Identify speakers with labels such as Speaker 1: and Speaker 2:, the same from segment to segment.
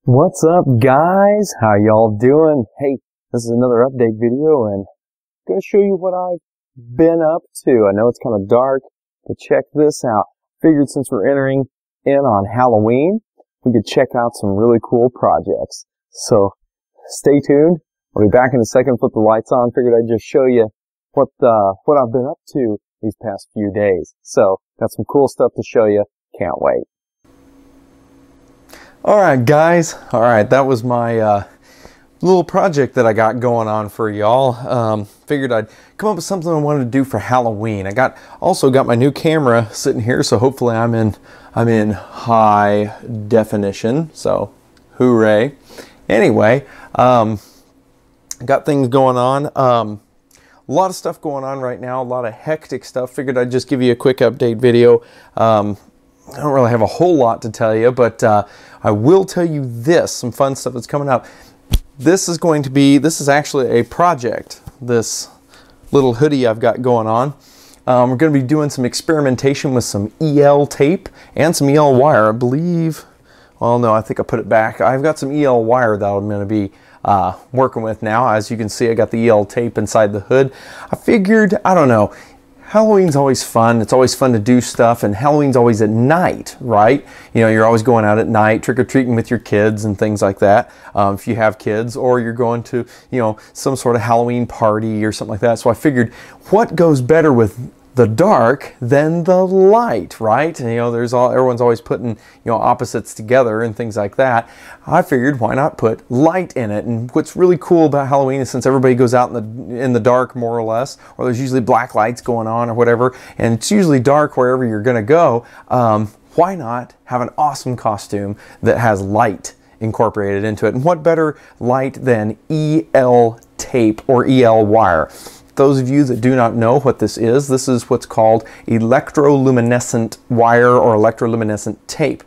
Speaker 1: What's up, guys? How y'all doing? Hey, this is another update video, and I'm going to show you what I've been up to. I know it's kind of dark, but check this out. Figured since we're entering in on Halloween, we could check out some really cool projects. So stay tuned. I'll be back in a second. Flip the lights on. Figured I'd just show you what I've been up to these past few days. So got some cool stuff to show you. Can't wait. Alright guys, alright, that was my little project that I got going on for y'all. Figured I'd come up with something I wanted to do for Halloween. I also got my new camera sitting here, so hopefully I'm in high definition, so hooray. Anyway, got things going on. A lot of stuff going on right now, a lot of hectic stuff. Figured I'd just give you a quick update video. I don't really have a whole lot to tell you, but I will tell you this, some fun stuff that's coming up. This is actually a project, this little hoodie I've got going on. We're going to be doing some experimentation with some EL tape and some EL wire, I believe. Well, no, I think I put it back. I've got some EL wire that I'm going to be working with now. As you can see, I got the EL tape inside the hood. I figured, I don't know, Halloween's always fun. It's always fun to do stuff, and Halloween's always at night, right? You know, you're always going out at night, trick-or-treating with your kids and things like that, if you have kids, or you're going to, you know, some sort of Halloween party or something like that. So I figured, what goes better with the dark than the light, right? And, you know, everyone's always putting, you know, opposites together and things like that. I figured, why not put light in it? And what's really cool about Halloween is since everybody goes out in the dark, more or less, or there's usually black lights going on or whatever, and it's usually dark wherever you're gonna go, why not have an awesome costume that has light incorporated into it? And what better light than EL tape or EL wire? Those of you that do not know what this is what's called electroluminescent wire or electroluminescent tape.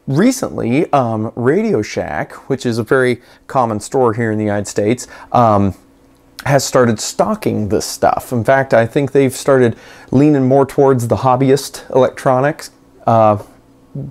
Speaker 1: Recently, Radio Shack, which is a very common store here in the United States, has started stocking this stuff. In fact, I think they've started leaning more towards the hobbyist electronics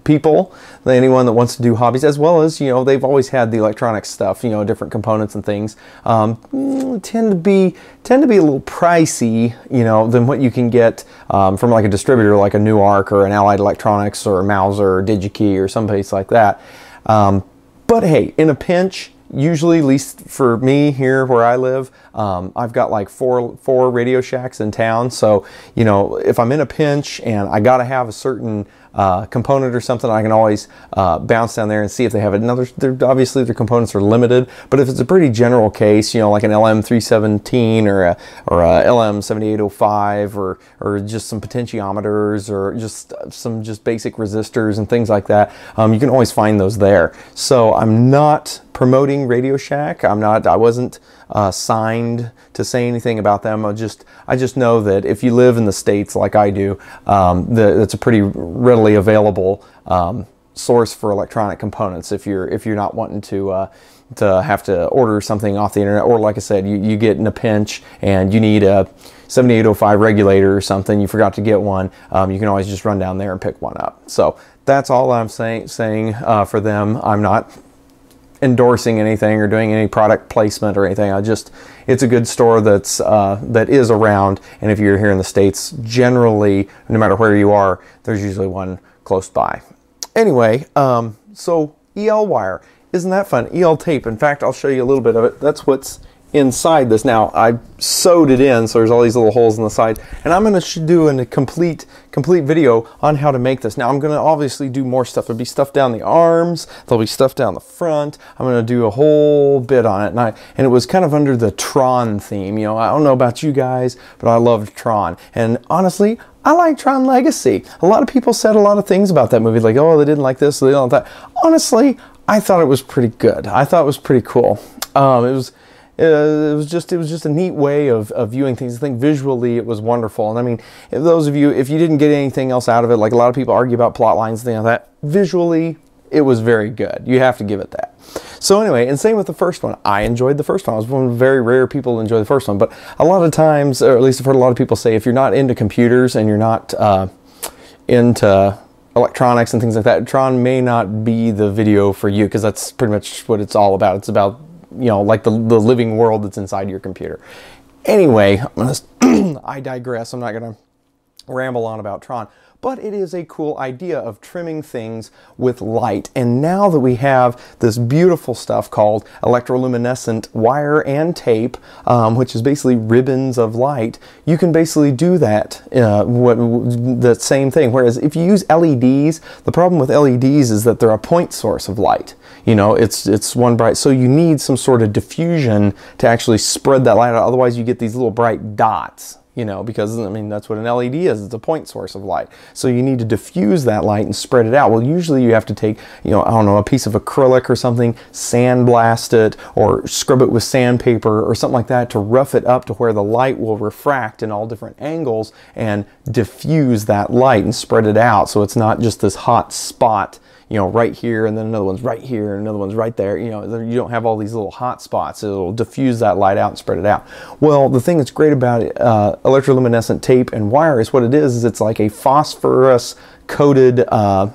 Speaker 1: people, anyone that wants to do hobbies, as well as, you know, they've always had the electronic stuff, you know, different components and things, tend to be a little pricey, you know, than what you can get from like a distributor like a Newark or an Allied Electronics or a Mauser or DigiKey or someplace like that. But hey, in a pinch, usually, at least for me here where I live, I've got like four Radio Shacks in town. So, you know, if I'm in a pinch and I gotta have a certain component or something, I can always bounce down there and see if they have it. Now, obviously their components are limited, but if it's a pretty general case, you know, like an LM317 or a LM7805 or just some potentiometers or just some basic resistors and things like that, you can always find those there. So I'm not promoting Radio Shack. I wasn't signed to say anything about them. I just know that if you live in the States like I do, that's a pretty readily available source for electronic components if you're not wanting to have to order something off the internet, or like I said, you get in a pinch and you need a 7805 regulator or something, you forgot to get one, you can always just run down there and pick one up. So that's all I'm saying for them. I'm not endorsing anything or doing any product placement or anything. It's a good store that is around, and if you're here in the States, generally, no matter where you are, there's usually one close by. Anyway, so EL wire, isn't that fun? EL tape, in fact, I'll show you a little bit of it. That's what's inside this. Now, I sewed it in, so there's all these little holes on the side, and I'm going to do a complete video on how to make this. Now, I'm going to obviously do more stuff. There'll be stuff down the arms, there'll be stuff down the front. I'm going to do a whole bit on it, and it was kind of under the Tron theme. You know, I don't know about you guys, but I loved Tron, and honestly, I like Tron Legacy. A lot of people said a lot of things about that movie, like, oh, they didn't like this, they didn't like that. Honestly, I thought it was pretty good. I thought it was pretty cool. It was just a neat way of viewing things. I think visually it was wonderful. And I mean, if those of you, if you didn't get anything else out of it, like a lot of people argue about plot lines and things like that, visually it was very good. You have to give it that. So anyway, and same with the first one. I enjoyed the first one. I was one of the very rare people to enjoy the first one. But a lot of times, or at least I've heard a lot of people say, if you're not into computers and you're not into electronics and things like that, Tron may not be the video for you, because that's pretty much what it's all about. It's about, you know, like the living world that's inside your computer. Anyway, I digress. I'm not going to ramble on about Tron. But it is a cool idea of trimming things with light. And now that we have this beautiful stuff called electroluminescent wire and tape, which is basically ribbons of light, you can basically do that, the same thing. Whereas if you use LEDs, the problem with LEDs is that they're a point source of light. You know, it's one bright, so you need some sort of diffusion to actually spread that light out. Otherwise you get these little bright dots. You know, because I mean, that's what an LED is. It's a point source of light. So you need to diffuse that light and spread it out. Well, usually you have to take, you know, I don't know, a piece of acrylic or something, sandblast it, or scrub it with sandpaper or something like that to rough it up to where the light will refract in all different angles and diffuse that light and spread it out. So it's not just this hot spot, you know, right here, and then another one's right here, and another one's right there. You know, you don't have all these little hot spots. It'll diffuse that light out and spread it out. Well, the thing that's great about it, electroluminescent tape and wire, is what it is it's like a phosphorus coated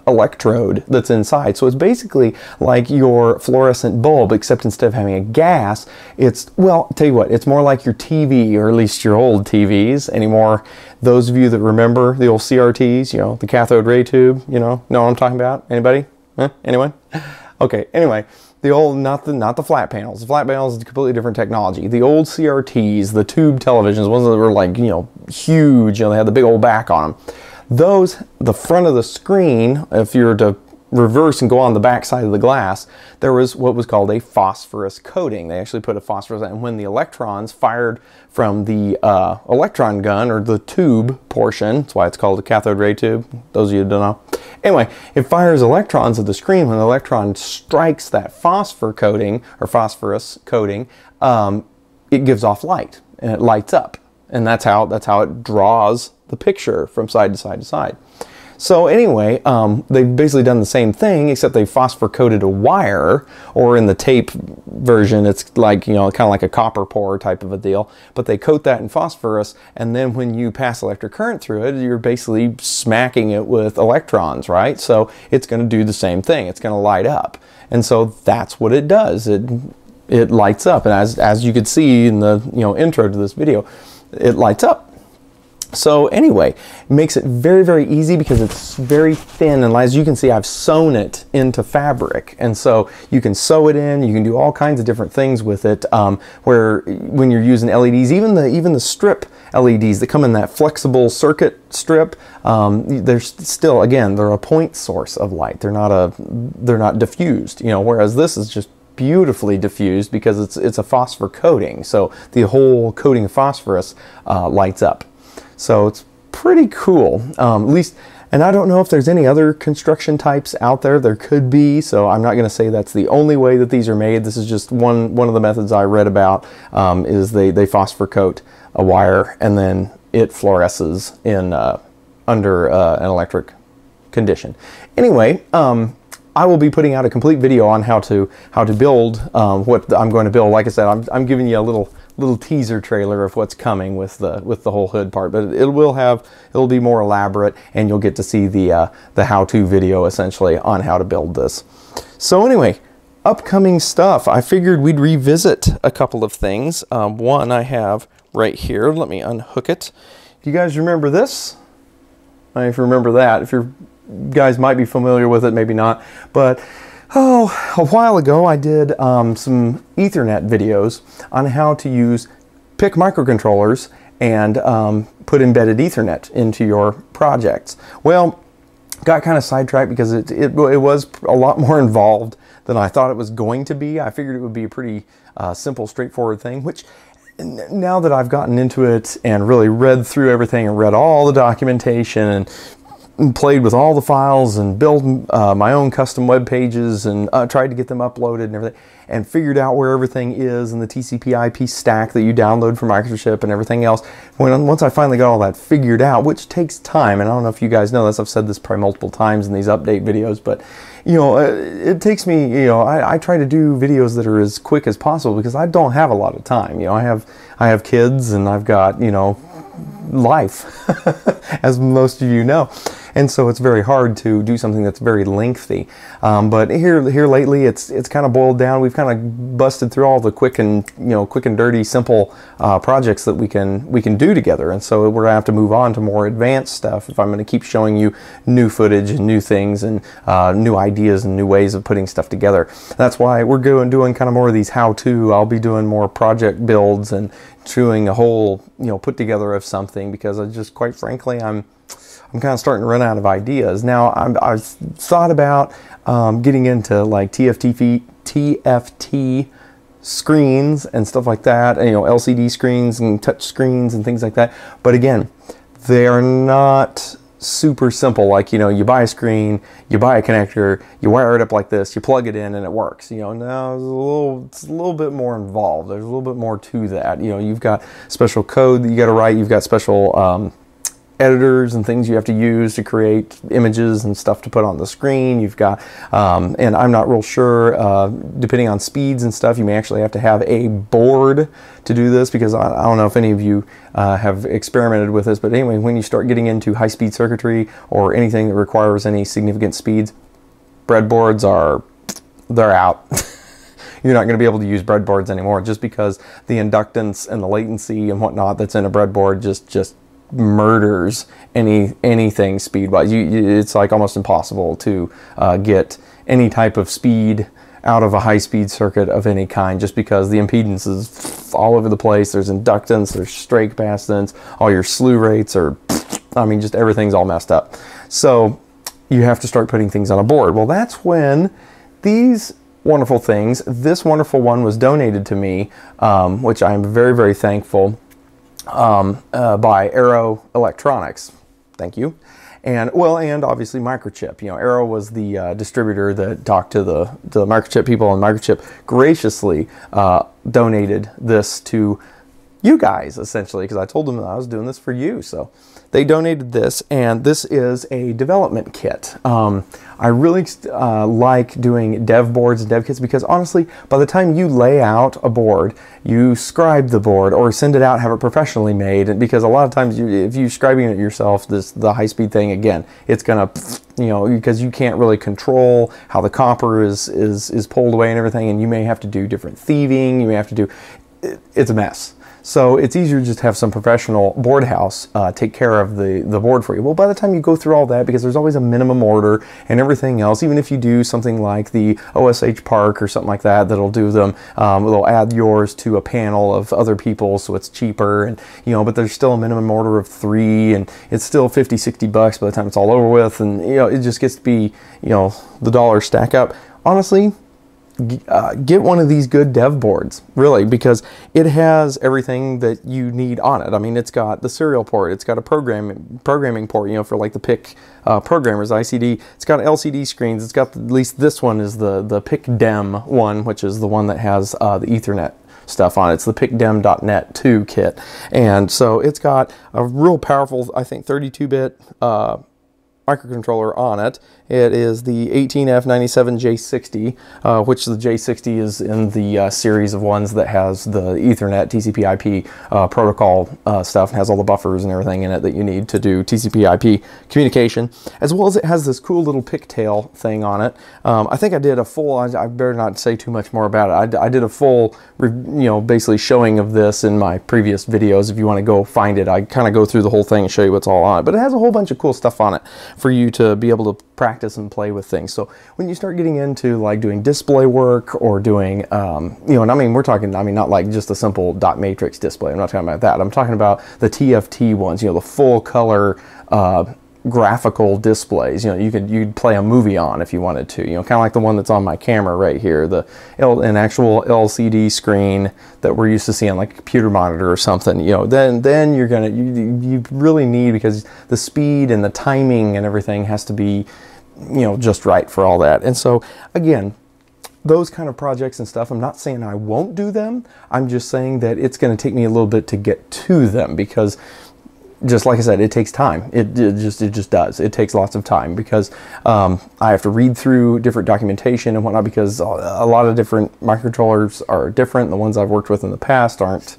Speaker 1: electrode that's inside. So it's basically like your fluorescent bulb, except instead of having a gas, it's, well, I'll tell you what, it's more like your TV, or at least your old TVs anymore. Those of you that remember the old CRTs, you know, the cathode ray tube, you know what I'm talking about? Anybody? Anyone? Okay, anyway. The old, not the flat panels. The flat panels is a completely different technology. The old CRTs, the tube televisions, ones that were like, you know, huge, you know, they had the big old back on them. Those, the front of the screen, if you were to reverse and go on the back side of the glass, there was what was called a phosphorus coating. They actually put a phosphorus, and when the electrons fired from the electron gun, or the tube portion, that's why it's called a cathode ray tube, those of you who don't know. Anyway, it fires electrons at the screen. When the electron strikes that phosphor coating, or phosphorus coating, it gives off light, and it lights up. And that's how it draws the picture from side to side to side. So anyway, they've basically done the same thing, except they phosphor coated a wire, or in the tape version, it's like, you know, kind of like a copper pour type of a deal. But they coat that in phosphorus, and then when you pass electric current through it, you're basically smacking it with electrons, right? So it's going to do the same thing. It's going to light up, and so that's what it does. It lights up, and as you could see in the, you know, intro to this video, it lights up. So anyway, it makes it very, very easy because it's very thin, and as you can see, I've sewn it into fabric, and so you can sew it in. You can do all kinds of different things with it. Where when you're using LEDs, even the strip LEDs that come in that flexible circuit strip, they're still, again, they're a point source of light. They're not diffused. You know, whereas this is just beautifully diffused because it's a phosphor coating. So the whole coating of phosphorus lights up. So it's pretty cool, at least, and I don't know if there's any other construction types out there. There could be, so I'm not going to say that's the only way that these are made. This is just one of the methods I read about, is they phosphor coat a wire, and then it fluoresces in under an electric condition. Anyway, I will be putting out a complete video on how to build what I'm going to build. Like I said, I'm giving you a little teaser trailer of what's coming with the whole hood part, but it'll be more elaborate, and you'll get to see the how-to video essentially on how to build this. So anyway, upcoming stuff. I figured we'd revisit a couple of things. One I have right here. Let me unhook it. Do you guys remember this? I don't know if you remember that. If you guys might be familiar with it, maybe not, but a while ago I did some Ethernet videos on how to use PIC microcontrollers and put embedded Ethernet into your projects. Well, got kind of sidetracked because it was a lot more involved than I thought it was going to be. I figured it would be a pretty simple, straightforward thing, which now that I've gotten into it and really read through everything and read all the documentation and played with all the files and built my own custom web pages and tried to get them uploaded and everything, and figured out where everything is in the TCP/IP stack that you download from Microchip and everything else. Once I finally got all that figured out, which takes time, and I don't know if you guys know this, I've said this probably multiple times in these update videos, but you know, it takes me, you know, I try to do videos that are as quick as possible because I don't have a lot of time. You know, I have kids, and I've got, you know, life, as most of you know. and so it's very hard to do something that's very lengthy. But here lately, it's kind of boiled down. We've kind of busted through all the quick and dirty, simple projects that we can do together, and so we're gonna have to move on to more advanced stuff if I'm going to keep showing you new footage and new things and new ideas and new ways of putting stuff together. That's why we're doing kind of more of these how-to. I'll be doing more project builds and doing a whole put together of something, because I just, quite frankly, I'm kind of starting to run out of ideas. Now I've thought about getting into like TFT screens and stuff like that, and, LCD screens and touch screens and things like that. But again, they are not super simple. Like, you buy a screen, you buy a connector, you wire it up like this, you plug it in and it works. No, it's a little bit more involved. There's a little bit more to that. You've got special code that you got to write. You've got special editors and things you have to use to create images and stuff to put on the screen. You've got, and I'm not real sure, depending on speeds and stuff, you may actually have to have a board to do this, because I don't know if any of you have experimented with this, but anyway, when you start getting into high-speed circuitry or anything that requires any significant speeds, breadboards they're out. You're not going to be able to use breadboards anymore, just because the inductance and the latency and whatnot that's in a breadboard just murders anything speed-wise. It's like almost impossible to get any type of speed out of a high-speed circuit of any kind, just because the impedance is all over the place. There's inductance, there's straight capacitance, all your slew rates are, just everything's all messed up. So you have to start putting things on a board. Well, that's when these wonderful things, this wonderful one was donated to me, which I'm very, very thankful, by Arrow Electronics. Thank you. And obviously Microchip. Arrow was the distributor that talked to the Microchip people, and Microchip graciously donated this to you guys, essentially, because I told them that I was doing this for you. So they donated this, and this is a development kit. I really like doing dev boards and dev kits, because honestly, by the time you lay out a board, you scribe the board or send it out, have it professionally made. And because a lot of times, if you're scribing it yourself, the high-speed thing, again, it's gonna, because you can't really control how the copper is pulled away and everything, and you may have to do different thieving. You may have to do, it's a mess. So it's easier to just have some professional board house take care of the board for you. Well, by the time you go through all that, because there's always a minimum order and everything else, even if you do something like the OSH Park or something like that, that'll do them, they'll add yours to a panel of other people, so it's cheaper, and but there's still a minimum order of 3, and it's still $50-60 by the time it's all over with, and it just gets to be, the dollars stack up. Honestly, get one of these good dev boards, really, because it has everything that you need on it. It's got the serial port, it's got a programming port, for like the PIC programmers, ICD. It's got LCD screens. It's got, at least this one is the PIC DEM one, which is the one that has the Ethernet stuff on it. It's the PICDEM.net 2 kit, and so it's got a real powerful, I think, 32-bit microcontroller on it. It is the 18F97J60, which the J60 is in the series of ones that has the Ethernet TCP/IP protocol stuff, and has all the buffers and everything in it that you need to do TCP/IP communication, as well as it has this cool little pigtail thing on it. I think I did a full, I better not say too much more about it. I did a full, basically showing of this in my previous videos. If you want to go find it, I kind of go through the whole thing and show you what's all on it. But it has a whole bunch of cool stuff on it for you to be able to practice and play with things. So when you start getting into like doing display work or doing, and we're talking, not like just a simple dot matrix display. I'm not talking about that. I'm talking about the TFT ones, the full color graphical displays. You'd play a movie on if you wanted to. Kind of like the one that's on my camera right here, an actual LCD screen that we're used to seeing, like a computer monitor or something. Then you're gonna you really need, because the speed and the timing and everything has to be just right for all that. And so again, those kind of projects and stuff, I'm not saying I won't do them. I'm just saying that it's going to take me a little bit to get to them, because just like I said, it takes time. It just does. It takes lots of time, because I have to read through different documentation and whatnot, because a lot of different microcontrollers are different. The ones I've worked with in the past aren't,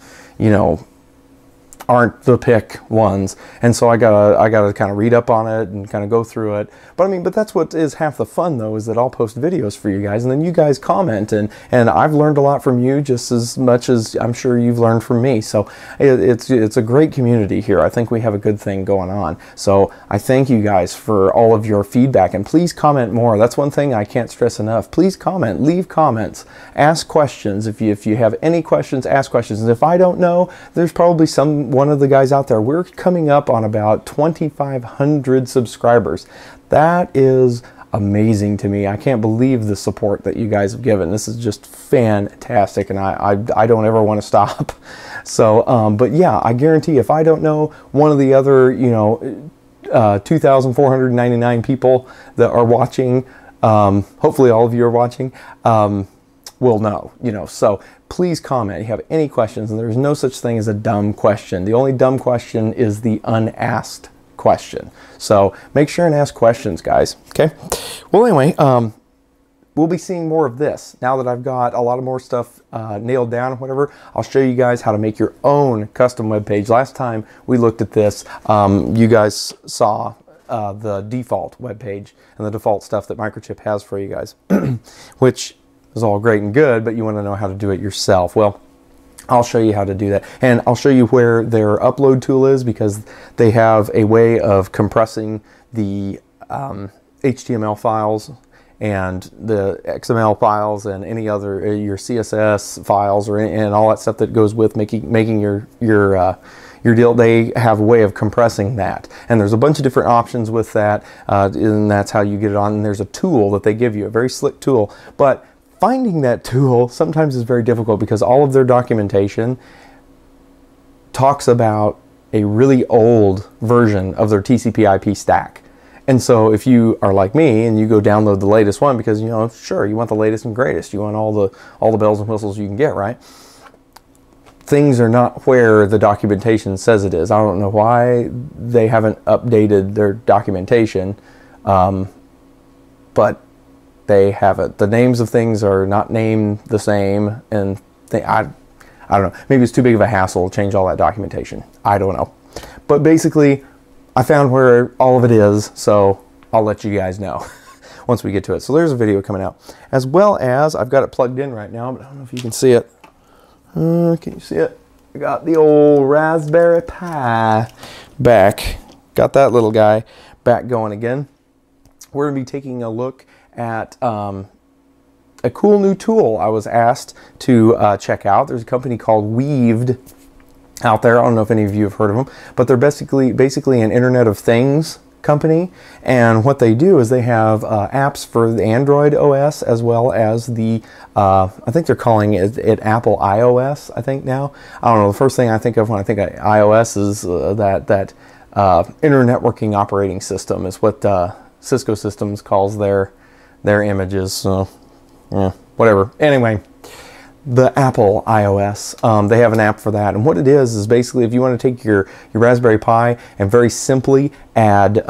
Speaker 1: aren't the pick ones, and so I gotta kind of read up on it and kind of go through it. But I mean, but that's what is half the fun, though, is that I'll post videos for you guys, and then you guys comment, and I've learned a lot from you just as much as I'm sure you've learned from me. So it's a great community here. I think we have a good thing going on. So I thank you guys for all of your feedback, and please comment more. That's one thing I can't stress enough. Please comment, leave comments, ask questions. If you have any questions, ask questions. And if I don't know, there's probably one of the guys out there. We're coming up on about 2,500 subscribers. That is amazing to me. I can't believe the support that you guys have given. This is just fantastic, and I don't ever want to stop. So, but yeah, I guarantee if I don't know, one of the other, 2,499 people that are watching, hopefully all of you are watching, will know, so please comment if you have any questions, and there's no such thing as a dumb question. The only dumb question is the unasked question. So make sure and ask questions, guys. Okay. Well, anyway, we'll be seeing more of this now that I've got a lot of more stuff nailed down and whatever. I'll show you guys how to make your own custom web page. Last time we looked at this, you guys saw the default web page and the default stuff that Microchip has for you guys, which is all great and good, but you want to know how to do it yourself. Well, I'll show you how to do that, and I'll show you where their upload tool is, because they have a way of compressing the HTML files and the XML files and any other your CSS files and all that stuff that goes with making your deal. They have a way of compressing that, and there's a bunch of different options with that, and that's how you get it on. And there's a tool that they give you, a very slick tool, but finding that tool sometimes is very difficult, because all of their documentation talks about a really old version of their TCP/IP stack. And so if you are like me and you go download the latest one, because sure, you want the latest and greatest, you want all the bells and whistles you can get, right? Things are not where the documentation says it is. I don't know why they haven't updated their documentation, but they have it. The names of things are not named the same, and I don't know. Maybe it's too big of a hassle to change all that documentation. I don't know. But basically, I found where all of it is, so I'll let you guys know once we get to it. So there's a video coming out, as well as I've got it plugged in right now, but I don't know if you can see it. Can you see it? I got the old Raspberry Pi back. Got that little guy back going again. We're going to be taking a look at a cool new tool I was asked to check out. There's a company called Weaved out there. I don't know if any of you have heard of them, but they're basically an Internet of Things company, and what they do is they have apps for the Android OS, as well as the I think they're calling it Apple iOS, I think now. I don't know, the first thing I think of when I think of iOS is that internetworking operating system is what Cisco Systems calls their images. So yeah, whatever. Anyway, the Apple iOS, they have an app for that, and what it is basically, if you want to take your Raspberry Pi and very simply add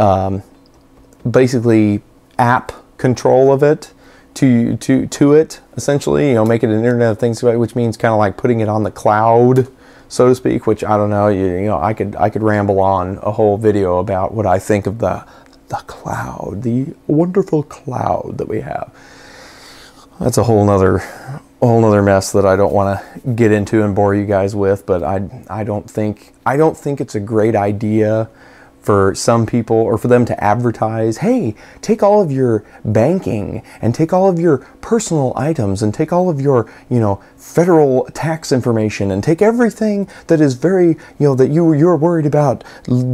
Speaker 1: basically app control of it to it, essentially, make it an Internet of Things, which means kind of like putting it on the cloud, so to speak. Which I don't know, I could ramble on a whole video about what I think of the cloud, the wonderful cloud that we have. That's a whole nother mess that I don't want to get into and bore you guys with. But I don't think it's a great idea for some people, or for them to advertise, hey, take all of your banking and take all of your personal items and take all of your federal tax information and take everything that is very that you're worried about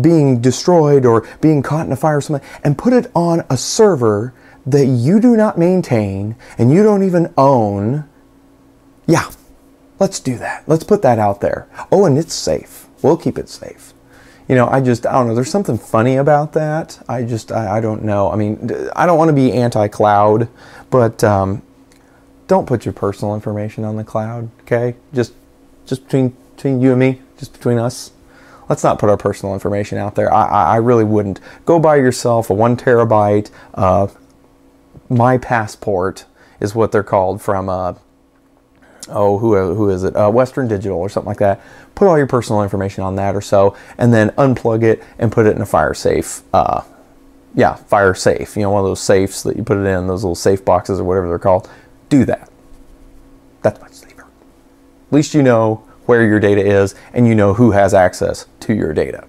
Speaker 1: being destroyed or being caught in a fire or something, and put it on a server that you do not maintain and you don't even own. Yeah, let's do that. Let's put that out there. Oh, and it's safe. We'll keep it safe. I don't know. There's something funny about that. I don't know. I mean, I don't want to be anti-cloud, but don't put your personal information on the cloud, okay? Just between you and me, just between us. Let's not put our personal information out there. I really wouldn't. Go buy yourself a 1 terabyte My Passport is what they're called, from oh, who is it? Western Digital or something like that. Put all your personal information on that or so, and then unplug it and put it in a fire safe. Yeah, fire safe. You know, one of those safes that you put it in, those little safe boxes or whatever they're called. Do that. That's much safer. At least you know where your data is, and you know who has access to your data.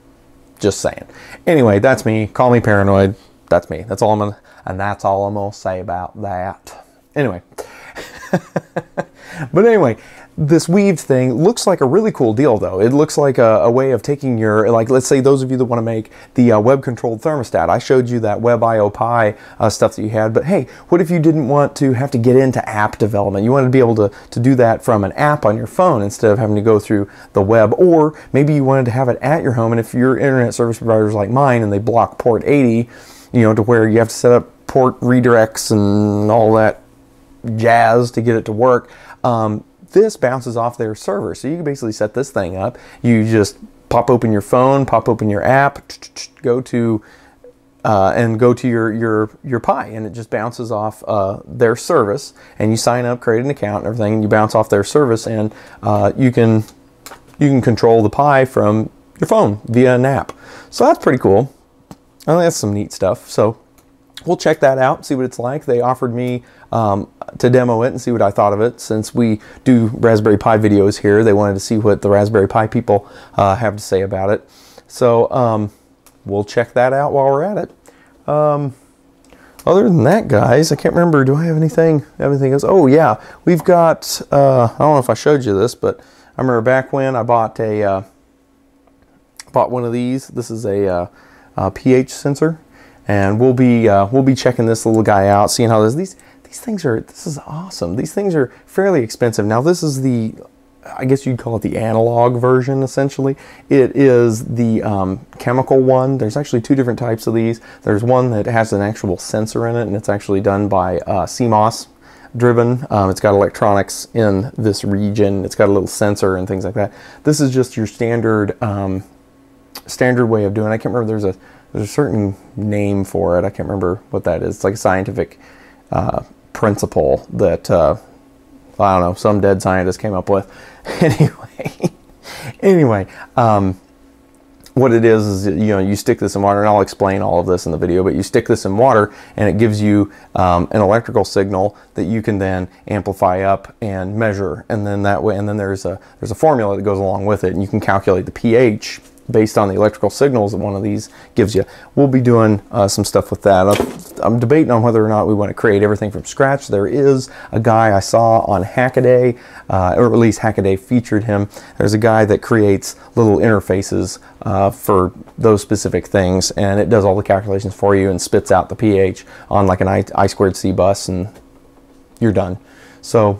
Speaker 1: Just saying. Anyway, that's me. Call me paranoid. That's me. That's all I'm gonna say about that. Anyway. But anyway, this weaved thing looks like a really cool deal, though. It looks like a way of taking your, like, let's say those of you that want to make the web-controlled thermostat. I showed you that WebIO Pi stuff that you had, but hey, what if you didn't want to have to get into app development? You wanted to be able to do that from an app on your phone instead of having to go through the web, or maybe you wanted to have it at your home, and if your internet service provider is like mine and they block port 80, you know, to where you have to set up port redirects and all that jazz to get it to work, this bounces off their server. So you can basically set this thing up. You just pop open your phone, pop open your app, go to your Pi, and it just bounces off their service. And you sign up, create an account, and everything. And you bounce off their service, and you can control the Pi from your phone via an app. So that's pretty cool. I think that's some neat stuff. So we'll check that out, see what it's like. They offered me to demo it and see what I thought of it. Since we do Raspberry Pi videos here, they wanted to see what the Raspberry Pi people have to say about it. So we'll check that out while we're at it. Other than that, guys, I can't remember. Do I have anything else? Oh, yeah. We've got, I don't know if I showed you this, but I remember back when I bought one of these. This is a pH sensor. And we'll be checking this little guy out, seeing how these things are. This is awesome. These things are fairly expensive. Now this is the, I guess you'd call it the analog version. Essentially, it is the chemical one. There's actually two different types of these. There's one that has an actual sensor in it, and it's actually done by CMOS driven. It's got electronics in this region. It's got a little sensor and things like that. This is just your standard way of doing it. I can't remember. There's a certain name for it. I can't remember what that is. It's like a scientific principle that I don't know, some dead scientist came up with. Anyway, what it is you know, you stick this in water, and I'll explain all of this in the video. But you stick this in water, and it gives you an electrical signal that you can then amplify up and measure, and then that way, and then there's a formula that goes along with it, and you can calculate the pH based on the electrical signals that one of these gives you. We'll be doing some stuff with that. I'm debating on whether or not we want to create everything from scratch. There is a guy I saw on Hackaday, or at least Hackaday featured him. There's a guy that creates little interfaces for those specific things, and it does all the calculations for you and spits out the pH on like an I2C bus, and you're done. So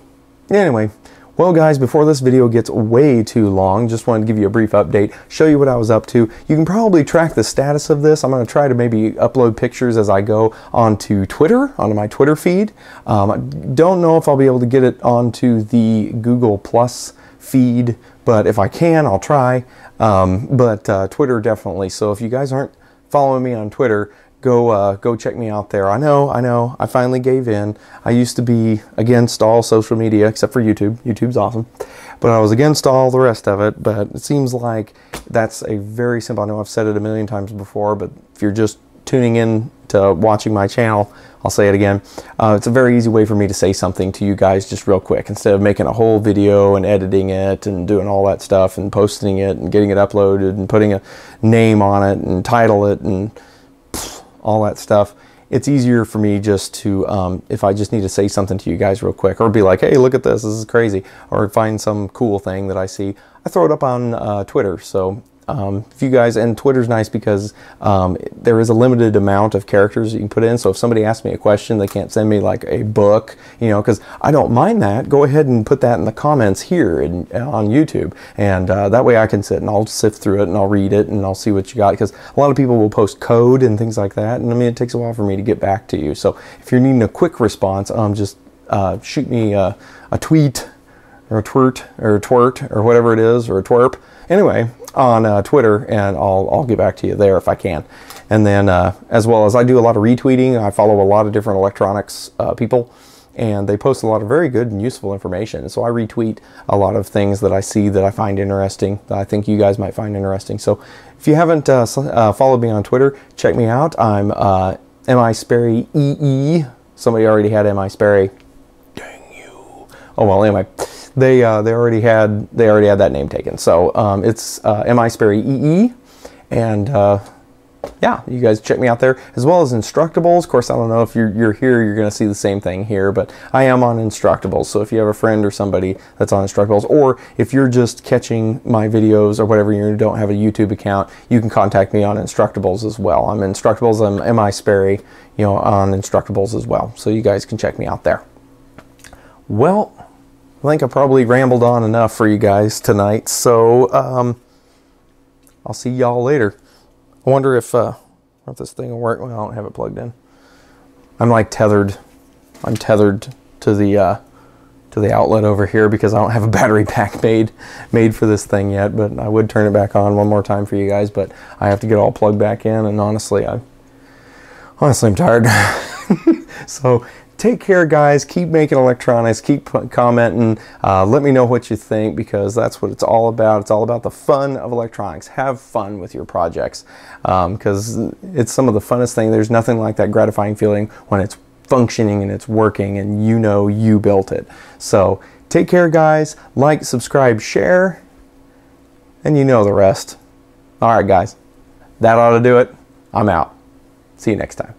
Speaker 1: anyway, well guys, before this video gets way too long, just wanted to give you a brief update, show you what I was up to. You can probably track the status of this. I'm going to try to maybe upload pictures as I go onto Twitter, onto my Twitter feed. I don't know if I'll be able to get it onto the Google Plus feed, but if I can, I'll try. Twitter definitely. So if you guys aren't following me on Twitter, go check me out there. I know, I finally gave in. I used to be against all social media except for YouTube. YouTube's awesome. But I was against all the rest of it, but it seems like that's a very simple, I know I've said it a million times before, but if you're just tuning in to watching my channel, I'll say it again. It's a very easy way for me to say something to you guys just real quick, instead of making a whole video and editing it and doing all that stuff and posting it and getting it uploaded and putting a name on it and title it and all that stuff. It's easier for me just to, if I just need to say something to you guys real quick, or be like, hey, look at this is crazy, or find some cool thing that I see, I throw it up on Twitter. So if you guys, and Twitter's nice because there is a limited amount of characters you can put in. So if somebody asks me a question, they can't send me like a book, you know, because I don't mind that. Go ahead and put that in the comments here on YouTube, and that way I can sit and I'll sift through it and I'll read it and I'll see what you got, because a lot of people will post code and things like that, and I mean it takes a while for me to get back to you. So if you're needing a quick response, just shoot me a tweet or a twert or a twert or whatever it is, or a twerp. Anyway, on Twitter, and I'll get back to you there if I can. And then as well as I do a lot of retweeting, I follow a lot of different electronics people, and they post a lot of very good and useful information. So I retweet a lot of things that I see that I find interesting, that I think you guys might find interesting. So if you haven't followed me on Twitter, check me out. I'm misperry EE. Somebody already had misperry. Dang you. Oh well, anyway, they already had that name taken. So it's misperry EE, and yeah, you guys check me out there, as well as Instructables. Of course, I don't know if you're here, you're going to see the same thing here, but I am on Instructables. So if you have a friend or somebody that's on Instructables, or if you're just catching my videos or whatever, you don't have a YouTube account, you can contact me on Instructables as well. I'm Instructables, I'm misperry, you know, on Instructables as well. So you guys can check me out there. Well, I think I probably rambled on enough for you guys tonight. So I'll see y'all later. I wonder if this thing will work. Well, I don't have it plugged in. I'm like tethered. I'm tethered to the outlet over here because I don't have a battery pack made for this thing yet. But I would turn it back on one more time for you guys. But I have to get all plugged back in. And honestly, I'm tired. So take care, guys. Keep making electronics. Keep commenting. Let me know what you think, because that's what it's all about. It's all about the fun of electronics. Have fun with your projects, because it's some of the funnest thing. There's nothing like that gratifying feeling when it's functioning and it's working and you know you built it. So take care, guys. Like, subscribe, share, and you know the rest. All right, guys. That ought to do it. I'm out. See you next time.